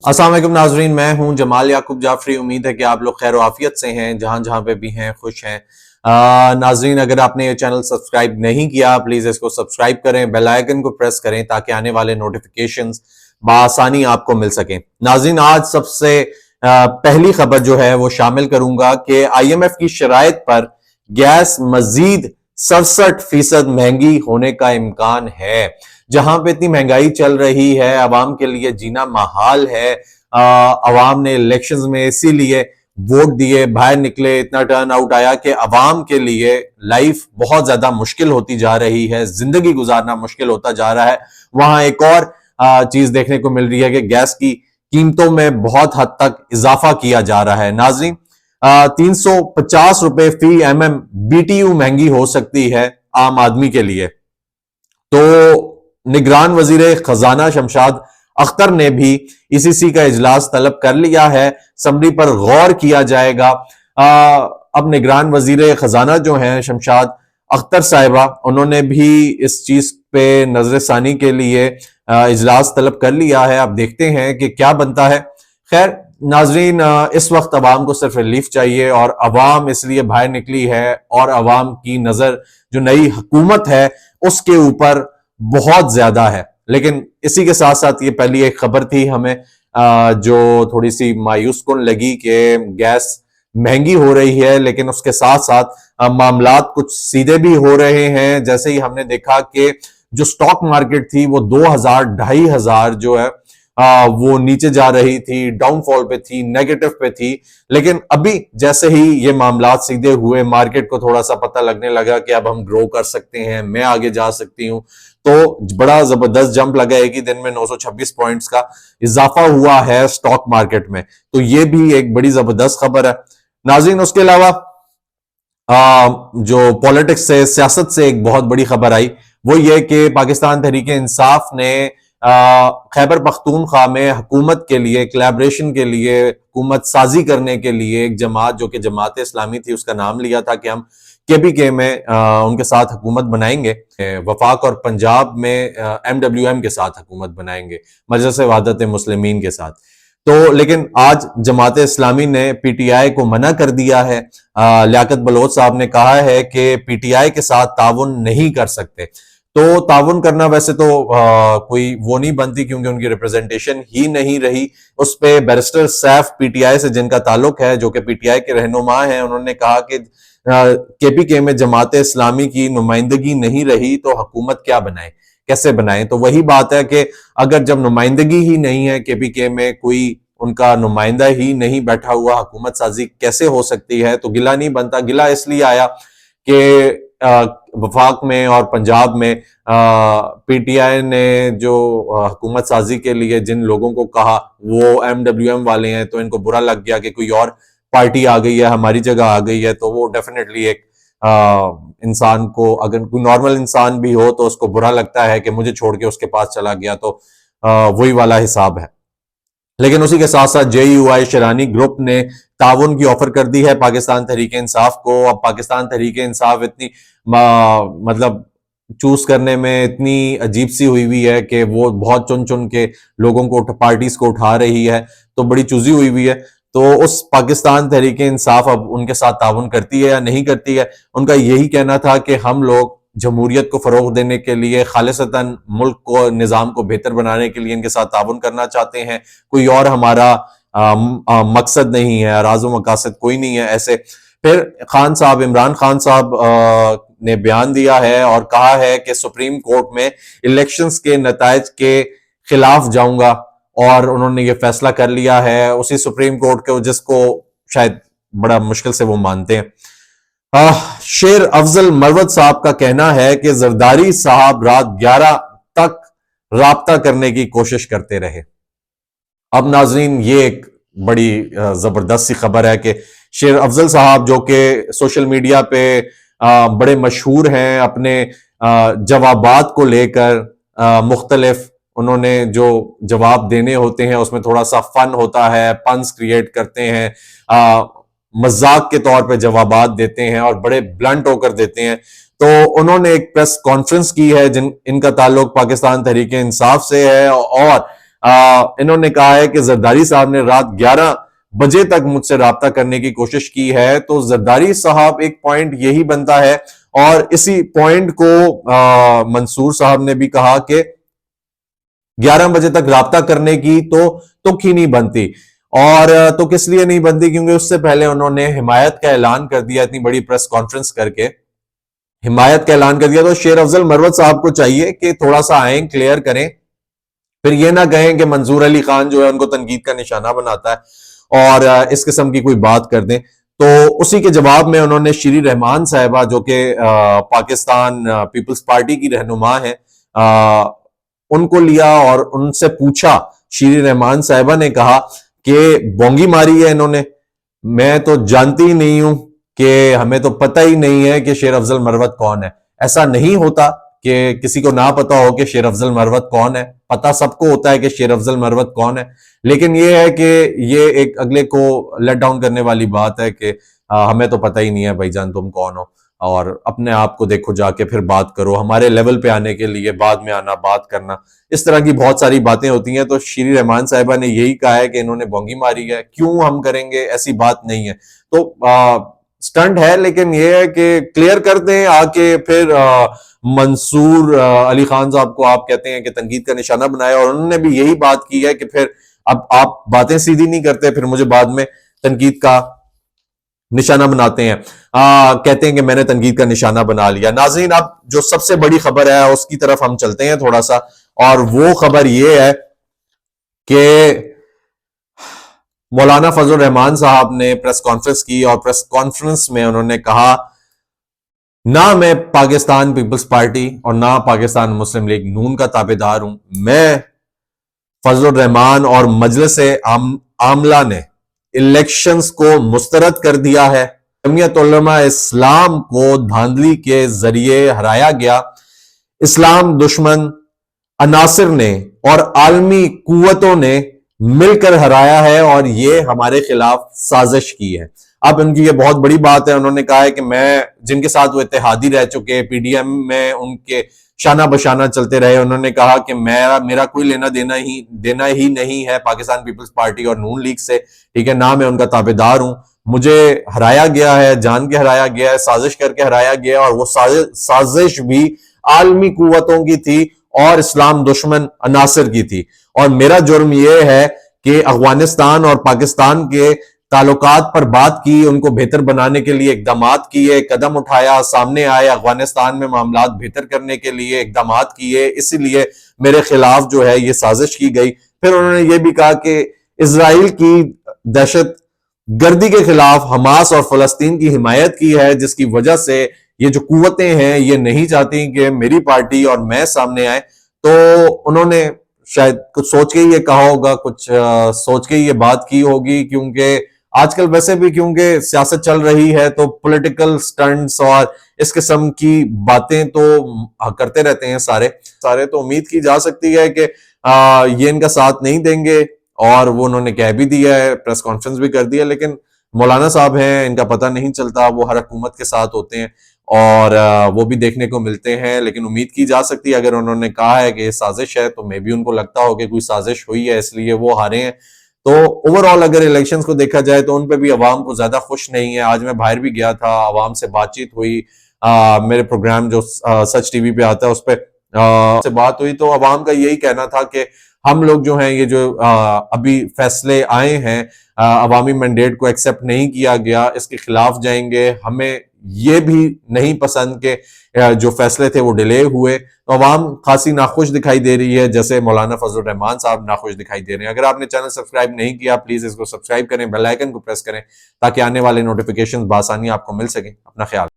السلام علیکم ناظرین، میں ہوں جمال یعقوب جعفری۔ امید ہے کہ آپ لوگ خیر و عافیت سے ہیں، جہاں جہاں پہ بھی ہیں خوش ہیں۔ ناظرین، اگر آپ نے یہ چینل سبسکرائب نہیں کیا پلیز اس کو سبسکرائب کریں، بیل آئیکن کو پریس کریں تاکہ آنے والے نوٹیفیکیشنز بآسانی آپ کو مل سکیں۔ ناظرین، آج سب سے پہلی خبر جو ہے وہ شامل کروں گا کہ آئی ایم ایف کی شرائط پر گیس مزید 67% مہنگی ہونے کا امکان ہے۔ جہاں پہ اتنی مہنگائی چل رہی ہے، عوام کے لیے جینا محال ہے۔ عوام نے الیکشنز میں اسی لیے ووٹ دیے، باہر نکلے، اتنا ٹرن آؤٹ آیا کہ عوام کے لیے لائف بہت زیادہ مشکل ہوتی جا رہی ہے، زندگی گزارنا مشکل ہوتا جا رہا ہے۔ وہاں ایک اور چیز دیکھنے کو مل رہی ہے کہ گیس کی قیمتوں میں بہت حد تک اضافہ کیا جا رہا ہے۔ ناظرین، 350 روپے فی M M B T U مہنگی ہو سکتی ہے عام آدمی کے لیے۔ تو نگران وزیر خزانہ شمشاد اختر نے بھی ای سی سی کا اجلاس طلب کر لیا ہے، اسمبلی پر غور کیا جائے گا۔ اب نگران وزیر خزانہ جو ہیں شمشاد اختر صاحبہ، انہوں نے بھی اس چیز پہ نظر ثانی کے لیے اجلاس طلب کر لیا ہے۔ اب دیکھتے ہیں کہ کیا بنتا ہے۔ خیر ناظرین، اس وقت عوام کو صرف ریلیف چاہیے، اور عوام اس لیے باہر نکلی ہے، اور عوام کی نظر جو نئی حکومت ہے اس کے اوپر بہت زیادہ ہے۔ لیکن اسی کے ساتھ ساتھ یہ پہلی ایک خبر تھی ہمیں جو تھوڑی سی مایوس کن لگی کہ گیس مہنگی ہو رہی ہے، لیکن اس کے ساتھ ساتھ معاملات کچھ سیدھے بھی ہو رہے ہیں۔ جیسے ہی ہم نے دیکھا کہ جو سٹاک مارکیٹ تھی وہ 2000 2500 جو ہے وہ نیچے جا رہی تھی، ڈاؤن فال پہ تھی، نیگیٹو پہ تھی، لیکن ابھی جیسے ہی یہ معاملات سیدھے ہوئے، مارکیٹ کو تھوڑا سا پتہ لگنے لگا کہ اب ہم گرو کر سکتے ہیں، میں آگے جا سکتی ہوں، تو بڑا زبردست جمپ لگا ہے کہ دن میں 926 پوائنٹس کا اضافہ ہوا ہے سٹاک مارکیٹ میں۔ تو یہ بھی ایک بڑی زبردست خبر ہے۔ ناظرین، اس کے علاوہ جو پولیٹکس سے، سیاست سے ایک بہت بڑی خبر آئی، وہ یہ کہ پاکستان تحریک انصاف نے خیبر پختونخوا میں حکومت کے لیے، کلیبریشن کے لیے، حکومت سازی کرنے کے لیے ایک جماعت جو کہ جماعت اسلامی تھی اس کا نام لیا تھا کہ ہم کے پی کے میں ان کے ساتھ حکومت بنائیں گے، وفاق اور پنجاب میں ایم ڈبلیو ایم کے ساتھ حکومت بنائیں گے، مجلس وحدت مسلمین کے ساتھ۔ تو لیکن آج جماعت اسلامی نے پی ٹی آئی کو منع کر دیا ہے۔ لیاقت بلوچ صاحب نے کہا ہے کہ پی ٹی آئی کے ساتھ تعاون نہیں کر سکتے۔ تو تعاون کرنا ویسے تو کوئی وہ نہیں بنتی، کیونکہ ان کی ریپرزنٹیشن ہی نہیں رہی اس پہ۔ Barrister Saif P T I سے جن کا تعلق ہے، جو کہ پی ٹی آئی کے رہنما ہیں، انہوں نے کہا کہ کے پی کے میں جماعت اسلامی کی نمائندگی نہیں رہی تو حکومت کیا بنائے، کیسے بنائیں؟ تو وہی بات ہے کہ اگر جب نمائندگی ہی نہیں ہے کے پی کے میں، کوئی ان کا نمائندہ ہی نہیں بیٹھا ہوا، حکومت سازی کیسے ہو سکتی ہے؟ تو گلہ نہیں بنتا۔ گلہ اس لیے آیا کہ وفاق میں اور پنجاب میں پی ٹی آئی نے جو حکومت سازی کے لیے جن لوگوں کو کہا وہ ایم ڈبلیو ایم والے ہیں، تو ان کو برا لگ گیا کہ کوئی اور پارٹی آ گئی ہے، ہماری جگہ آ گئی ہے۔ تو وہ ڈیفینیٹلی ایک انسان کو، اگر کوئی نارمل انسان بھی ہو تو اس کو برا لگتا ہے کہ مجھے چھوڑ کے اس کے پاس چلا گیا، تو وہی والا حساب ہے۔ لیکن اسی کے ساتھ ساتھ جے یو آئی شیرانی گروپ نے تعاون کی آفر کر دی ہے پاکستان تحریک انصاف کو۔ اب پاکستان تحریک انصاف اتنی مطلب چوز کرنے میں اتنی عجیب سی ہوئی ہے کہ وہ بہت چن چن کے لوگوں کو، پارٹیز کو اٹھا رہی ہے، تو بڑی چوزی ہوئی ہے۔ تو اس پاکستان تحریک انصاف اب ان کے ساتھ تعاون کرتی ہے یا نہیں کرتی ہے؟ ان کا یہی کہنا تھا کہ ہم لوگ جمہوریت کو فروغ دینے کے لیے، خالصتاً ملک کو، نظام کو بہتر بنانے کے لیے ان کے ساتھ تعاون کرنا چاہتے ہیں، کوئی اور ہمارا مقصد نہیں ہے، اراز و مقاصد کوئی نہیں ہے ایسے۔ پھر خان صاحب، عمران خان صاحب نے بیان دیا ہے اور کہا ہے کہ سپریم کورٹ میں الیکشنز کے نتائج کے خلاف جاؤں گا، اور انہوں نے یہ فیصلہ کر لیا ہے اسی سپریم کورٹ کے، جس کو شاید بڑا مشکل سے وہ مانتے ہیں۔ شیر افضل مروت صاحب کا کہنا ہے کہ زرداری صاحب رات 11 تک رابطہ کرنے کی کوشش کرتے رہے۔ اب ناظرین، یہ ایک بڑی زبردست سی خبر ہے کہ شیر افضل صاحب جو کہ سوشل میڈیا پہ بڑے مشہور ہیں اپنے جوابات کو لے کر، مختلف انہوں نے جو جواب دینے ہوتے ہیں اس میں تھوڑا سا فن ہوتا ہے، پنس کریٹ کرتے ہیں، مذاق کے طور پہ جوابات دیتے ہیں اور بڑے بلنٹ ہو کر دیتے ہیں۔ تو انہوں نے ایک پریس کانفرنس کی ہے، ان کا تعلق پاکستان تحریک انصاف سے ہے، اور انہوں نے کہا ہے کہ زرداری صاحب نے رات 11 بجے تک مجھ سے رابطہ کرنے کی کوشش کی ہے. تو زرداری صاحب ایک پوائنٹ یہی بنتا ہے, اور اسی پوائنٹ کو منصور صاحب نے بھی کہا کہ 11 بجے تک رابطہ کرنے کی تو تک ہی نہیں بنتی. اور تو کس لیے نہیں بنتی؟ کیونکہ اس سے پہلے انہوں نے حمایت کا اعلان کر دیا, اتنی بڑی پریس کانفرنس کر کے حمایت کا اعلان کر دیا. تو شیر افضل مروت صاحب کو چاہیے کہ تھوڑا سا آئیں, کلیئر کریں, پھر یہ نہ کہیں کہ منظور علی خان جو ہے ان کو تنقید کا نشانہ بناتا ہے اور اس قسم کی کوئی بات کر دیں. تو اسی کے جواب میں انہوں نے شیری رحمان صاحبہ جو کہ پاکستان پیپلز پارٹی کی رہنما ہیں, ان کو لیا اور ان سے پوچھا. شیری رحمان صاحبہ نے کہا کہ بونگی ماری ہے انہوں نے, میں تو جانتی ہی نہیں ہوں, کہ ہمیں تو پتہ ہی نہیں ہے کہ شیر افضل مروت کون ہے. ایسا نہیں ہوتا کہ کسی کو نہ پتا ہو کہ شیر افضل مروت کون ہے, پتہ سب کو ہوتا ہے کہ شیر افضل مروت کون ہے. لیکن یہ ہے کہ یہ ایک اگلے کو لیٹ ڈاؤن کرنے والی بات ہے کہ ہمیں تو پتہ ہی نہیں ہے بھائی جان تم کون ہو, اور اپنے آپ کو دیکھو جا کے پھر بات کرو, ہمارے لیول پہ آنے کے لیے بعد میں آنا, بات کرنا, اس طرح کی بہت ساری باتیں ہوتی ہیں. تو شیری رحمان صاحبہ نے یہی کہا ہے کہ انہوں نے بونگی ماری ہے, کیوں ہم کریں گے, ایسی بات نہیں ہے. تو سٹنٹ ہے, لیکن یہ ہے کہ کلیئر کر دیں آ کے. پھر منصور علی خان صاحب کو آپ کہتے ہیں کہ تنقید کا نشانہ بنایا, اور انہوں نے بھی یہی بات کی ہے کہ پھر اب آپ باتیں سیدھی نہیں کرتے, پھر مجھے بعد میں تنقید کا نشانہ بناتے ہیں, کہتے ہیں کہ میں نے تنقید کا نشانہ بنا لیا. ناظرین, اب جو سب سے بڑی خبر ہے اس کی طرف ہم چلتے ہیں تھوڑا سا, اور وہ خبر یہ ہے کہ مولانا فضل الرحمان صاحب نے پریس کانفرنس کی, اور پریس کانفرنس میں انہوں نے کہا نہ میں پاکستان پیپلز پارٹی اور نہ پاکستان مسلم لیگ نون کا تابعدار ہوں, میں فضل الرحمان اور مجلس عاملہ نے الیکشنز کو مسترد کر دیا ہے. جمعیت علماء اسلام کو دھاندلی کے ذریعے ہرایا گیا, اسلام دشمن عناصر نے اور عالمی قوتوں نے مل کر ہرایا ہے, اور یہ ہمارے خلاف سازش کی ہے. اب ان کی یہ بہت بڑی بات ہے. انہوں نے کہا ہے کہ میں جن کے ساتھ وہ اتحادی رہ چکے, پی ڈی ایم میں ان کے شانہ بشانہ چلتے رہے, انہوں نے کہا کہ میرا کوئی لینا دینا ہی نہیں ہے پاکستان پیپلز پارٹی اور نون لیگ سے, ٹھیک ہے, نہ میں ان کا تابعدار ہوں, مجھے ہرایا گیا ہے, جان کے ہرایا گیا ہے, سازش کر کے ہرایا گیا ہے, اور وہ سازش بھی عالمی قوتوں کی تھی اور اسلام دشمن عناصر کی تھی. اور میرا جرم یہ ہے کہ افغانستان اور پاکستان کے تعلقات پر بات کی, ان کو بہتر بنانے کے لیے اقدامات کیے, قدم اٹھایا, سامنے آئے, افغانستان میں معاملات بہتر کرنے کے لیے اقدامات کیے, اسی لیے میرے خلاف جو ہے یہ سازش کی گئی. پھر انہوں نے یہ بھی کہا کہ اسرائیل کی دہشت گردی کے خلاف حماس اور فلسطین کی حمایت کی ہے, جس کی وجہ سے یہ جو قوتیں ہیں یہ نہیں چاہتی کہ میری پارٹی اور میں سامنے آئے. تو انہوں نے شاید کچھ سوچ کے ہی یہ کہا ہوگا, کچھ سوچ کے ہی یہ بات کی ہوگی, کیونکہ آج کل ویسے بھی کیونکہ سیاست چل رہی ہے تو پولیٹیکل سٹنٹس اور اس قسم کی باتیں تو کرتے رہتے ہیں سارے. تو امید کی جا سکتی ہے کہ یہ ان کا ساتھ نہیں دیں گے, اور وہ انہوں نے کہہ بھی دیا ہے, پریس کانفرنس بھی کر دیا. لیکن مولانا صاحب ہیں, ان کا پتہ نہیں چلتا, وہ ہر حکومت کے ساتھ ہوتے ہیں اور وہ بھی دیکھنے کو ملتے ہیں. لیکن امید کی جا سکتی ہے اگر انہوں نے کہا ہے کہ یہ سازش ہے, تو میں بھی ان کو لگتا ہو کہ کوئی سازش ہوئی ہے اس لیے وہ ہارے ہیں. تو اوور آل اگر الیکشنز کو دیکھا جائے تو ان پہ بھی عوام کو زیادہ خوش نہیں ہے. آج میں باہر بھی گیا تھا, عوام سے بات چیت ہوئی, میرے پروگرام جو سچ ٹی وی پہ آتا ہے اس پہ سے بات ہوئی, تو عوام کا یہی کہنا تھا کہ ہم لوگ جو ہیں یہ جو ابھی فیصلے آئے ہیں, عوامی مینڈیٹ کو ایکسیپٹ نہیں کیا گیا, اس کے خلاف جائیں گے. ہمیں یہ بھی نہیں پسند کہ جو فیصلے تھے وہ ڈیلے ہوئے. تو عوام خاصی ناخوش دکھائی دے رہی ہے, جیسے مولانا فضل الرحمان صاحب ناخوش دکھائی دے رہے ہیں. اگر آپ نے چینل سبسکرائب نہیں کیا, پلیز اس کو سبسکرائب کریں, بیل آئیکن کو پریس کریں تاکہ آنے والے نوٹیفیکیشن بآسانی آپ کو مل سکیں. اپنا خیال